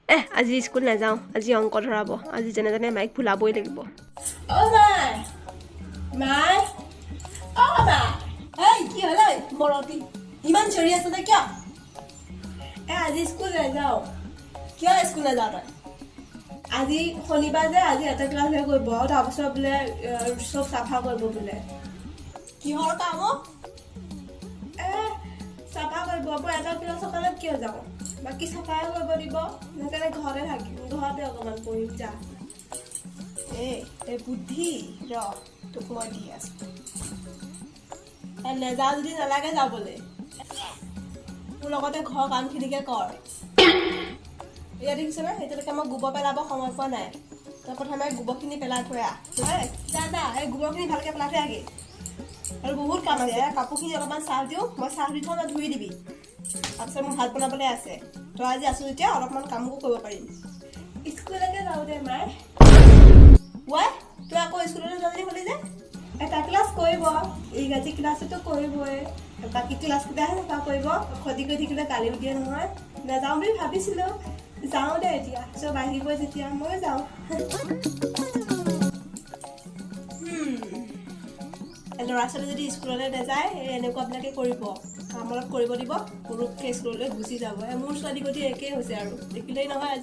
আজি স্কুল নাযাওঁ, আজি অংক ধৰাব, আজি যেনে তেনে মাইক ভুলাবই লাগিব। কি হলে মৰতি ইমান চিঞৰি আছে যে কিয়? আজি স্কুল নাযাওঁ। কিয় স্কুল নাযাওঁ তই? আজি শনিবাৰ যে আজি এটা ক্লাছহে কৰিব আৰু তাৰপিছত বোলে চব চাফা কৰিব বোলে। কিহৰ কাম? চাফা কৰিব। মই এটা ক্লাছৰ কাৰণে কিয় যাওঁ? বাকী চাফাই কৰিব দিব। সেইকাৰণে ঘৰতে থাকিম, ঘৰতে অকণমান পঢ়িম যা। এই বুদ্ধি ৰ তোক মই দি আছো। নেযাওঁ যদি নালাগে যাবলৈ। মোৰ লগতে ঘৰৰ কামখিনিকে কৰ। এয়া দেখিছনে, এতিয়ালৈকে মই গোবৰ পেলাব সময় পোৱা নাই। তই প্ৰথমে গোবৰখিনি পেলাই থৈ আহ। যা এই গোবৰখিনি ভালকৈ পেলাই থৈ আগে। আৰু বহুত কাম আছে। কাপোৰখিনি অলপমান চাহ দিওঁ, মই চাহ দি থওঁ, তই ধুই দিবি। তাৰপিছত মোৰ ভাত বনাবলৈ আছে। তই আজি আছো যেতিয়া অলপমান কামো কৰিব পাৰিম। স্কুললৈকে যাওঁ দে মায়ে। তই আকৌ স্কুললৈ জলদি হ'লি যে? এটা ক্লাছ কৰিব, ইংৰাজী ক্লাছতো কৰিবই, বাকী ক্লাছকেইটাহে চাফা কৰিব। ক্ষতি কৰি থাকিলে গালিও দিয়ে নহয়। নাযাওঁ বুলি ভাবিছিলোঁ, যাওঁ দে এতিয়া। চব আহিবই যেতিয়া মই যাওঁ। ল'ৰা ছোৱালী যদি স্কুললৈ নাযায় এনেকুৱাবিলাকে কৰিব, কাম অলপ কৰিব দিব, পুৰুষকে স্কুললৈ গুচি যাব। মোৰ ছোৱালী গতি একেই হৈছে আৰু দেখিলেই নহয়।